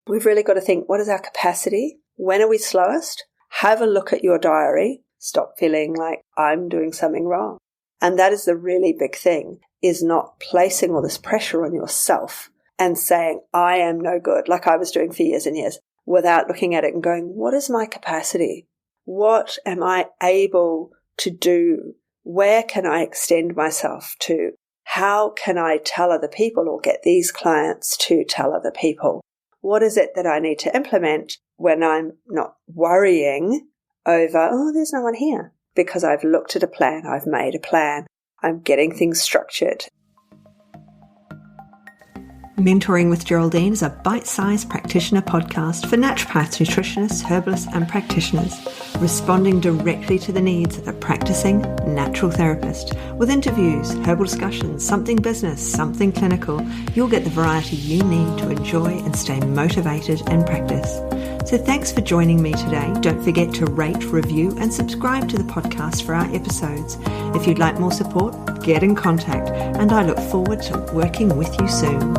we've really got to think, what is our capacity? When are we slowest? Have a look at your diary. Stop feeling like I'm doing something wrong. And that is the really big thing, is not placing all this pressure on yourself and saying, I am no good, like I was doing for years and years, without looking at it and going, what is my capacity? What am I able to do? Where can I extend myself to? How can I tell other people or get these clients to tell other people? What is it that I need to implement when I'm not worrying over, oh, there's no one here? Because I've looked at a plan, I've made a plan, I'm getting things structured. Mentoring with Geraldine is a bite-sized practitioner podcast for naturopaths, nutritionists, herbalists and practitioners, responding directly to the needs of a practicing natural therapist. With interviews, herbal discussions, something business, something clinical, you'll get the variety you need to enjoy and stay motivated in practice. So thanks for joining me today. Don't forget to rate, review and subscribe to the podcast for our episodes. If you'd like more support, get in contact, and I look forward to working with you soon.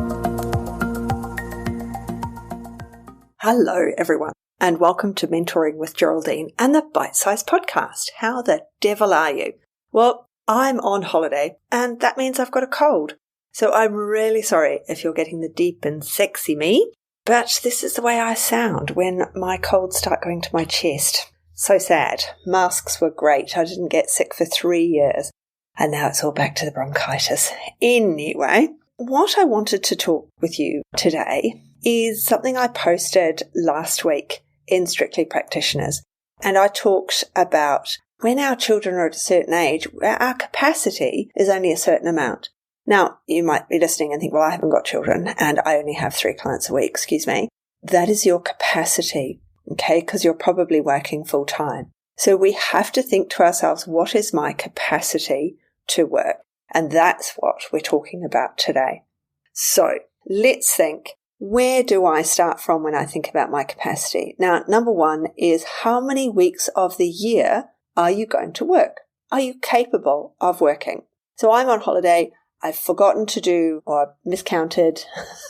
Hello, everyone, and welcome to Mentoring with Geraldine and the Bite-Sized Podcast. How the devil are you? Well, I'm on holiday, and that means I've got a cold. So I'm really sorry if you're getting the deep and sexy me, but this is the way I sound when my colds start going to my chest. So sad. Masks were great. I didn't get sick for 3 years, and now it's all back to the bronchitis. Anyway, what I wanted to talk with you today is something I posted last week in Strictly Practitioners. And I talked about when our children are at a certain age, our capacity is only a certain amount. Now, you might be listening and think, well, I haven't got children and I only have 3 clients a week. Excuse me. That is your capacity, okay? Because you're probably working full time. So we have to think to ourselves, what is my capacity to work? And that's what we're talking about today. So let's think. Where do I start from when I think about my capacity? Now, number one is how many weeks of the year are you going to work? Are you capable of working? So I'm on holiday. I've forgotten to do or miscounted.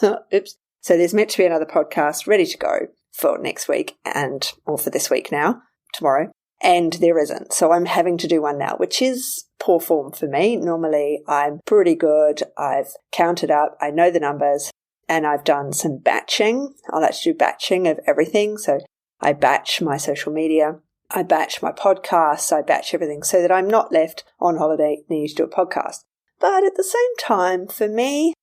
Oops. So there's meant to be another podcast ready to go for next week or for this week now, tomorrow. And there isn't. So I'm having to do one now, which is poor form for me. Normally I'm pretty good. I've counted up. I know the numbers. And I've done some batching. I like to do batching of everything. So I batch my social media, I batch my podcasts, I batch everything so that I'm not left on holiday needing to do a podcast. But at the same time, for me,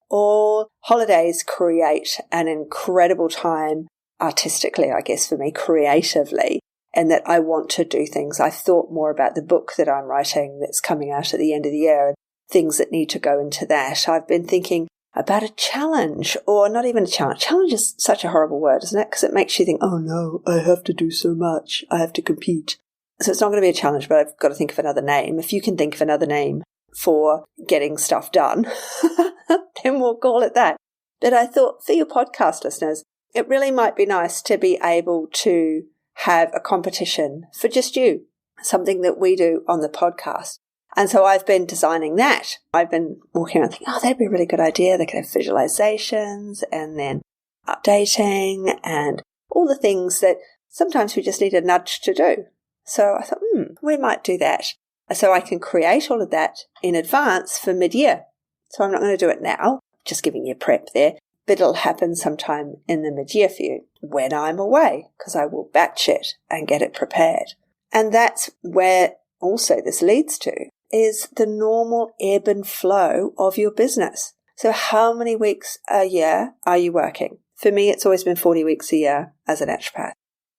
all holidays create an incredible time artistically, I guess for me, creatively, and that I want to do things. I've thought more about the book that I'm writing that's coming out at the end of the year and things that need to go into that. I've been thinking about a challenge, or not even a challenge. Challenge is such a horrible word, isn't it? Because it makes you think, oh no, I have to do so much. I have to compete. So it's not going to be a challenge, but I've got to think of another name. If you can think of another name for getting stuff done, then we'll call it that. But I thought for your podcast listeners, it really might be nice to be able to have a competition for just you, something that we do on the podcast. And so I've been designing that. I've been walking around thinking, oh, that'd be a really good idea. They could have visualizations and then updating and all the things that sometimes we just need a nudge to do. So I thought, we might do that. So I can create all of that in advance for mid-year. So I'm not going to do it now, just giving you prep there, but it'll happen sometime in the mid-year for you when I'm away, because I will batch it and get it prepared. And that's where also this leads to is the normal ebb and flow of your business. So how many weeks a year are you working? For me, it's always been 40 weeks a year as a naturopath.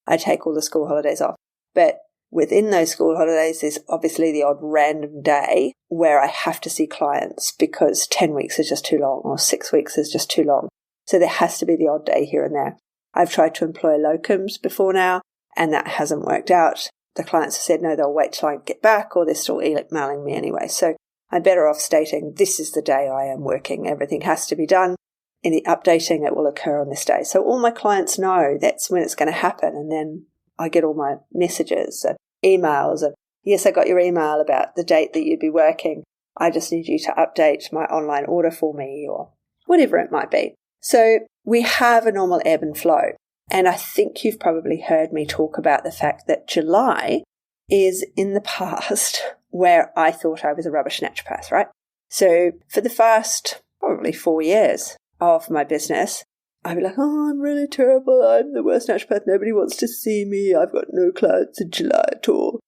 I take all the school holidays off. But within those school holidays, there's obviously the odd random day where I have to see clients because 10 weeks is just too long or 6 weeks is just too long. So there has to be the odd day here and there. I've tried to employ locums before now, and that hasn't worked out. The clients have said, no, they'll wait till I get back, or they're still emailing me anyway. So I'm better off stating, this is the day I am working. Everything has to be done. Any updating, it will occur on this day. So all my clients know that's when it's going to happen. And then I get all my messages and emails of, yes, I got your email about the date that you'd be working. I just need you to update my online order for me, or whatever it might be. So we have a normal ebb and flow. And I think you've probably heard me talk about the fact that July is in the past where I thought I was a rubbish naturopath, right? So for the first probably 4 years of my business, I'd be like, oh, I'm really terrible. I'm the worst naturopath. Nobody wants to see me. I've got no clients in July at all.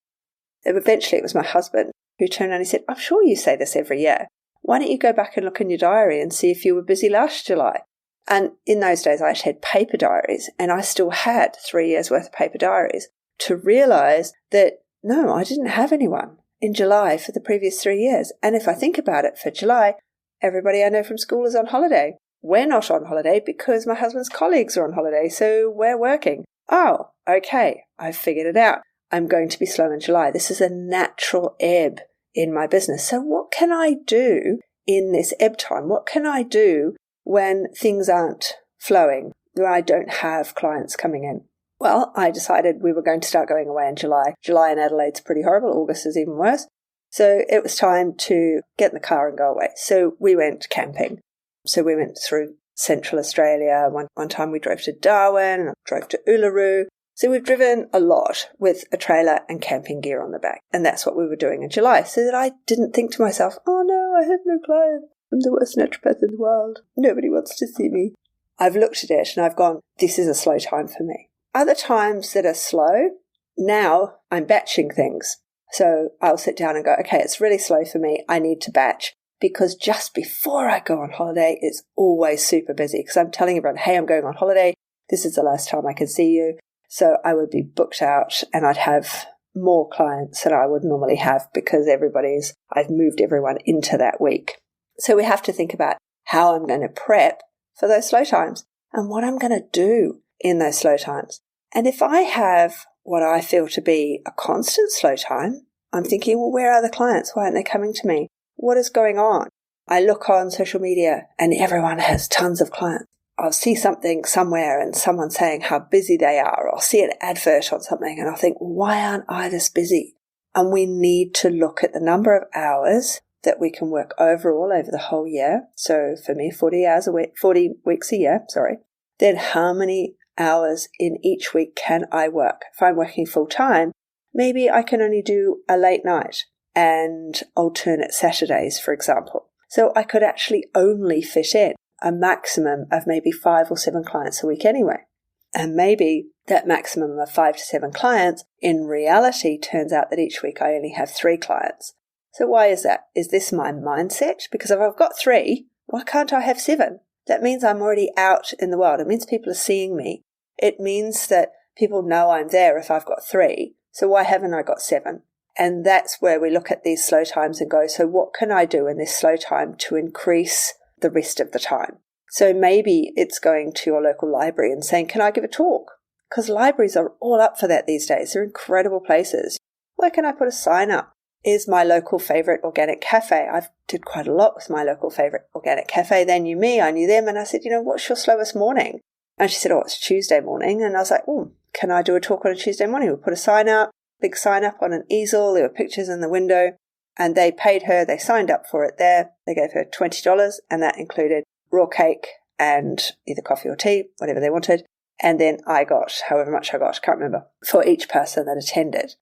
And eventually it was my husband who turned around and he said, I'm sure you say this every year. Why don't you go back and look in your diary and see if you were busy last July? And in those days, I actually had paper diaries, and I still had 3 years worth of paper diaries to realize that, no, I didn't have anyone in July for the previous 3 years. And if I think about it, for July, everybody I know from school is on holiday. We're not on holiday because my husband's colleagues are on holiday, so we're working. Oh, okay, I've figured it out. I'm going to be slow in July. This is a natural ebb in my business. So what can I do in this ebb time? What can I do when things aren't flowing, when I don't have clients coming in? Well, I decided we were going to start going away in July. July in Adelaide's pretty horrible. August is even worse. So it was time to get in the car and go away. So we went camping. So we went through Central Australia. One time we drove to Darwin and drove to Uluru. So we've driven a lot with a trailer and camping gear on the back. And that's what we were doing in July, so that I didn't think to myself, oh no, I have no clients. I'm the worst naturopath in the world. Nobody wants to see me. I've looked at it and I've gone, this is a slow time for me. Other times that are slow, now I'm batching things. So I'll sit down and go, okay, it's really slow for me. I need to batch. Because just before I go on holiday, it's always super busy. Because I'm telling everyone, hey, I'm going on holiday. This is the last time I can see you. So I would be booked out and I'd have more clients than I would normally have because I've moved everyone into that week. So we have to think about how I'm going to prep for those slow times and what I'm going to do in those slow times. And if I have what I feel to be a constant slow time, I'm thinking, well, where are the clients? Why aren't they coming to me? What is going on? I look on social media and everyone has tons of clients. I'll see something somewhere and someone saying how busy they are, or I'll see an advert on something and I'll think, why aren't I this busy? And we need to look at the number of hours that we can work overall over the whole year. So for me, 40 weeks a year, then how many hours in each week can I work? If I'm working full time, maybe I can only do a late night and alternate Saturdays, for example. So I could actually only fit in a maximum of maybe 5 or 7 clients a week anyway. And maybe that maximum of 5 to 7 clients in reality turns out that each week I only have 3 clients. So why is that? Is this my mindset? Because if I've got 3, why can't I have 7? That means I'm already out in the world. It means people are seeing me. It means that people know I'm there if I've got 3. So why haven't I got 7? And that's where we look at these slow times and go, so what can I do in this slow time to increase the rest of the time? So maybe it's going to your local library and saying, can I give a talk? Because libraries are all up for that these days. They're incredible places. Where can I put a sign up? Is my local favourite organic cafe. I've did quite a lot with my local favourite organic cafe. They knew me, I knew them. And I said, what's your slowest morning? And she said, oh, it's Tuesday morning. And I was like, oh, can I do a talk on a Tuesday morning? We'll put a sign up. Big sign up on an easel. There were pictures in the window, and they paid her. They signed up for it there. They gave her $20, and that included raw cake and either coffee or tea, whatever they wanted. And then I got however much I got, can't remember, for each person that attended.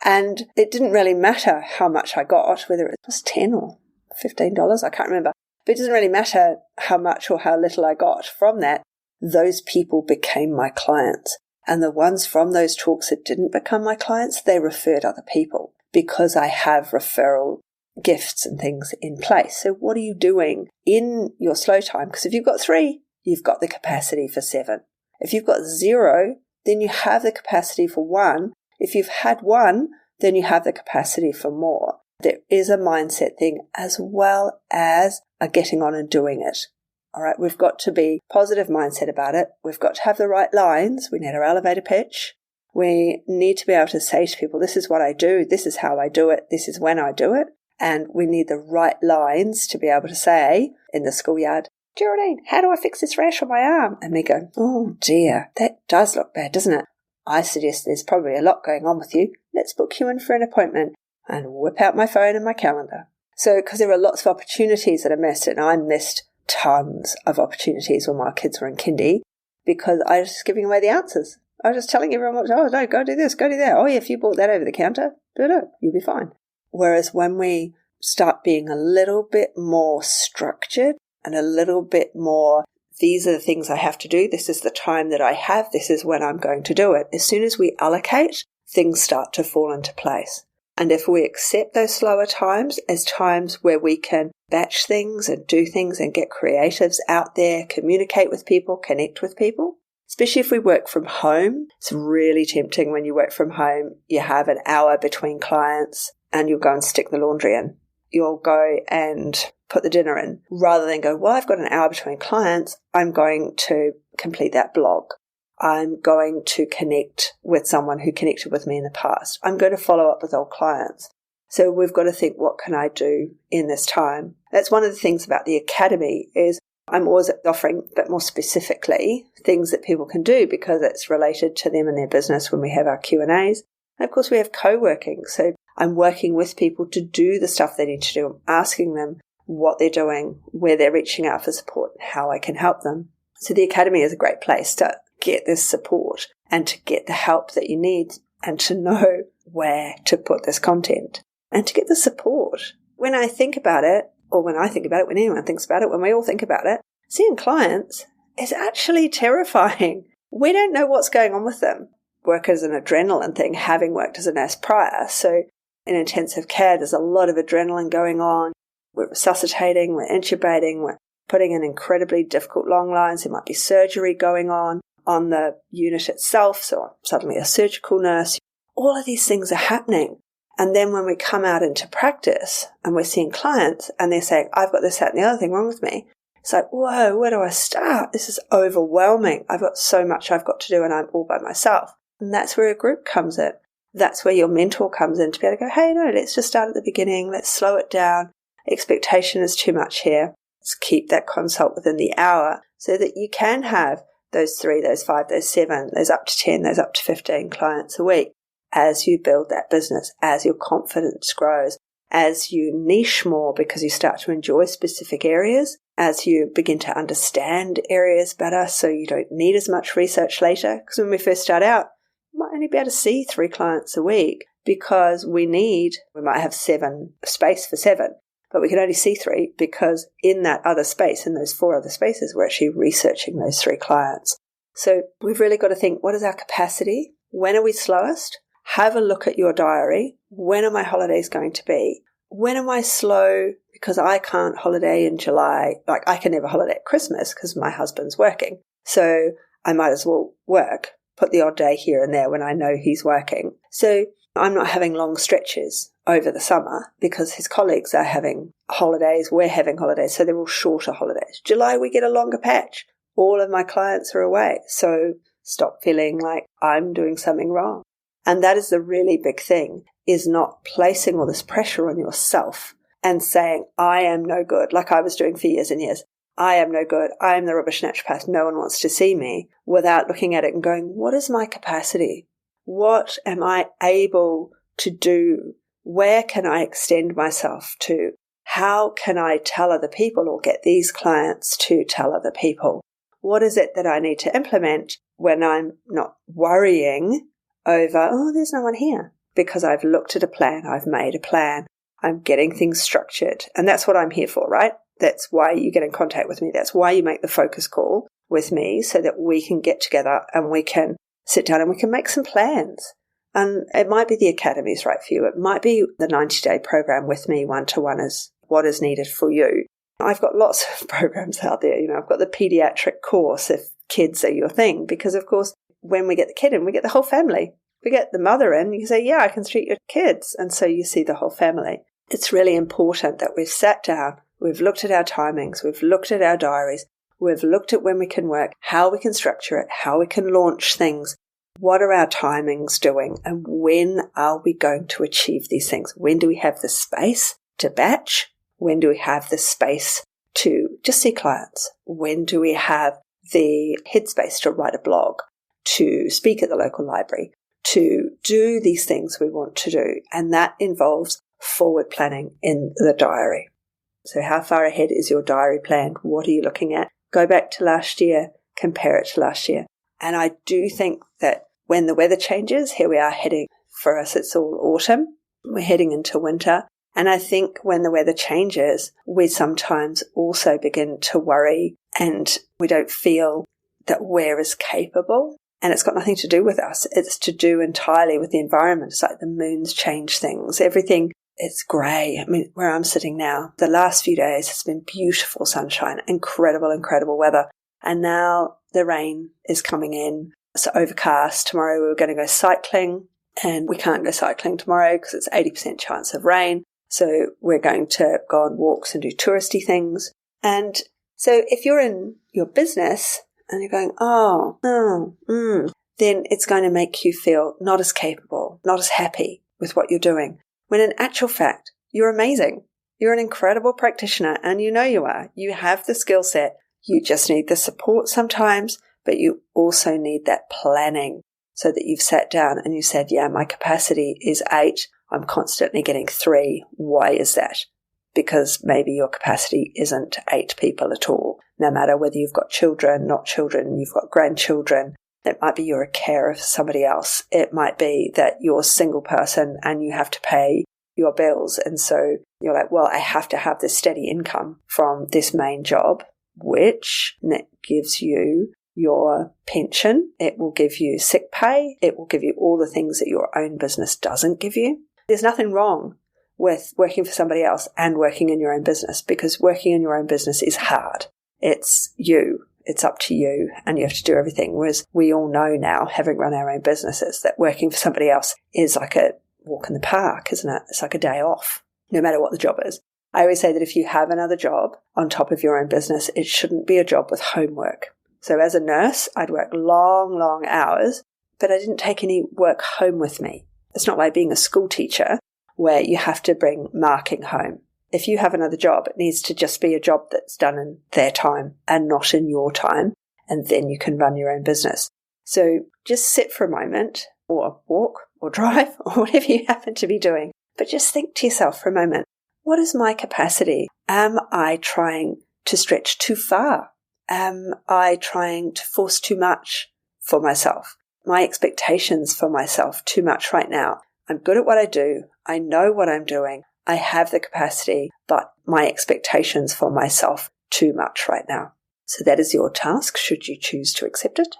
And it didn't really matter how much I got, whether it was $10 or $15, I can't remember. But it doesn't really matter how much or how little I got from that. Those people became my clients. And the ones from those talks that didn't become my clients, they referred other people because I have referral gifts and things in place. So what are you doing in your slow time? Because if you've got 3, you've got the capacity for 7. If you've got 0, then you have the capacity for 1. If you've had 1, then you have the capacity for more. There is a mindset thing as well as a getting on and doing it. All right, we've got to be positive mindset about it. We've got to have the right lines. We need our elevator pitch. We need to be able to say to people, this is what I do. This is how I do it. This is when I do it. And we need the right lines to be able to say in the schoolyard, Geraldine, how do I fix this rash on my arm? And we go, oh dear, that does look bad, doesn't it? I suggest there's probably a lot going on with you. Let's book you in for an appointment, and whip out my phone and my calendar. So, because there are lots of opportunities that are missed, and I missed tons of opportunities when my kids were in kindy because I was just giving away the answers. I was just telling everyone, no, go do this, go do that. Oh, yeah, if you bought that over the counter, do it, you'll be fine. Whereas when we start being a little bit more structured and a little bit more, these are the things I have to do, this is the time that I have, this is when I'm going to do it. As soon as we allocate, things start to fall into place. And if we accept those slower times as times where we can batch things and do things and get creatives out there, communicate with people, connect with people, especially if we work from home, it's really tempting when you work from home, you have an hour between clients and you'll go and stick the laundry in. You'll go and put the dinner in rather than go, well, I've got an hour between clients, I'm going to complete that blog. I'm going to connect with someone who connected with me in the past. I'm going to follow up with old clients. So we've got to think, what can I do in this time? That's one of the things about the Academy is I'm always offering, but more specifically, things that people can do because it's related to them and their business when we have our Q&As. And of course, we have co-working. So I'm working with people to do the stuff they need to do. I'm asking them what they're doing, where they're reaching out for support, and how I can help them. So the Academy is a great place to get this support and to get the help that you need and to know where to put this content and to get the support. When I think about it, or when I think about it, when anyone thinks about it, when we all think about it, seeing clients is actually terrifying. We don't know what's going on with them. Work is an adrenaline thing, having worked as a nurse prior. So in intensive care, there's a lot of adrenaline going on. We're resuscitating, we're intubating, we're putting in incredibly difficult long lines. There might be surgery going on the unit itself, so I'm suddenly a surgical nurse. All of these things are happening. And then when we come out into practice and we're seeing clients and they're saying, I've got this, that, and the other thing wrong with me, it's like, whoa, where do I start? This is overwhelming. I've got so much I've got to do and I'm all by myself. And that's where a group comes in. That's where your mentor comes in to be able to go, hey, no, let's just start at the beginning. Let's slow it down. Expectation is too much here. Let's keep that consult within the hour so that you can have those 3, those 5, those 7, those up to 10, those up to 15 clients a week as you build that business, as your confidence grows, as you niche more because you start to enjoy specific areas, as you begin to understand areas better so you don't need as much research later. Because when we first start out, we might only be able to see 3 clients a week because we might have 7, space for 7. But we can only see 3 because in that other space, in those 4 other spaces, we're actually researching those 3 clients. So we've really got to think, what is our capacity? When are we slowest? Have a look at your diary. When are my holidays going to be? When am I slow because I can't holiday in July? Like I can never holiday at Christmas because my husband's working. So I might as well work, put the odd day here and there when I know he's working. So I'm not having long stretches over the summer because his colleagues are having holidays, we're having holidays, so they're all shorter holidays. July, we get a longer patch. All of my clients are away, so stop feeling like I'm doing something wrong. And that is the really big thing, is not placing all this pressure on yourself and saying, I am no good, like I was doing for years and years. I am no good. I am the rubbish naturopath. No one wants to see me, without looking at it and going, what is my capacity? What am I able to do? Where can I extend myself to? How can I tell other people or get these clients to tell other people? What is it that I need to implement when I'm not worrying over, oh, there's no one here? Because I've looked at a plan, I've made a plan, I'm getting things structured. And that's what I'm here for, right? That's why you get in contact with me. That's why you make the focus call with me, so that we can get together and we can sit down and we can make some plans. And it might be the Academy's right for you. It might be the 90-day program with me one-to-one is what is needed for you. I've got lots of programs out there. I've got the pediatric course if kids are your thing, because of course, when we get the kid in, we get the whole family. We get the mother in, you say, yeah, I can treat your kids. And so you see the whole family. It's really important that we've sat down, we've looked at our timings, we've looked at our diaries, we've looked at when we can work, how we can structure it, how we can launch things. What are our timings doing, and when are we going to achieve these things? When do we have the space to batch? When do we have the space to just see clients? When do we have the headspace to write a blog, to speak at the local library, to do these things we want to do? And that involves forward planning in the diary. So how far ahead is your diary planned? What are you looking at? Go back to last year, compare it to last year. And I do think that when the weather changes, here we are heading, for us it's all autumn, we're heading into winter. And I think when the weather changes, we sometimes also begin to worry and we don't feel that we're as capable. And it's got nothing to do with us. It's to do entirely with the environment. It's like the moon's changed things. Everything, it's grey. I mean, where I'm sitting now, the last few days has been beautiful sunshine, incredible weather. And now the rain is coming in. It's overcast. Tomorrow we're going to go cycling, and we can't go cycling tomorrow because it's 80% chance of rain. So we're going to go on walks and do touristy things. And so if you're in your business and you're going, then it's going to make you feel not as capable, not as happy with what you're doing. When in actual fact, you're amazing. You're an incredible practitioner, and you know you are. You have the skill set. You just need the support sometimes, but you also need that planning so that you've sat down and you said, yeah, my capacity is 8. I'm constantly getting 3. Why is that? Because maybe your capacity isn't 8 people at all. No matter whether you've got children, not children, you've got grandchildren. It might be you're a carer for somebody else. It might be that you're a single person and you have to pay your bills. And so you're like, well, I have to have this steady income from this main job, which gives you your pension. It will give you sick pay. It will give you all the things that your own business doesn't give you. There's nothing wrong with working for somebody else and working in your own business, because working in your own business is hard. It's you. It's up to you, and you have to do everything. Whereas we all know now, having run our own businesses, that working for somebody else is like a walk in the park, isn't it? It's like a day off, no matter what the job is. I always say that if you have another job on top of your own business, it shouldn't be a job with homework. So as a nurse, I'd work long hours, but I didn't take any work home with me. It's not like being a school teacher where you have to bring marking home. If you have another job, it needs to just be a job that's done in their time and not in your time, and then you can run your own business. So just sit for a moment, or walk, or drive, or whatever you happen to be doing, but just think to yourself for a moment, what is my capacity? Am I trying to stretch too far? Am I trying to force too much for myself? My expectations for myself too much right now. I'm good at what I do. I know what I'm doing. I have the capacity, but my expectations for myself too much right now. So that is your task, should you choose to accept it.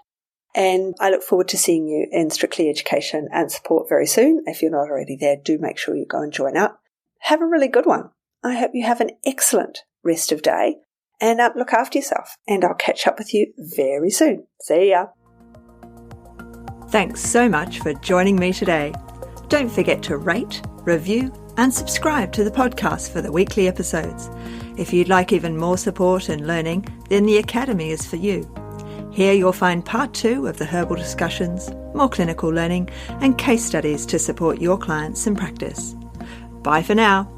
And I look forward to seeing you in Strictly Education and Support very soon. If you're not already there, do make sure you go and join up. Have a really good one. I hope you have an excellent rest of day, and look after yourself. And I'll catch up with you very soon. See ya. Thanks so much for joining me today. Don't forget to rate, review, and subscribe to the podcast for the weekly episodes. If you'd like even more support and learning, then the Academy is for you. Here you'll find part 2 of the herbal discussions, more clinical learning, and case studies to support your clients in practice. Bye for now.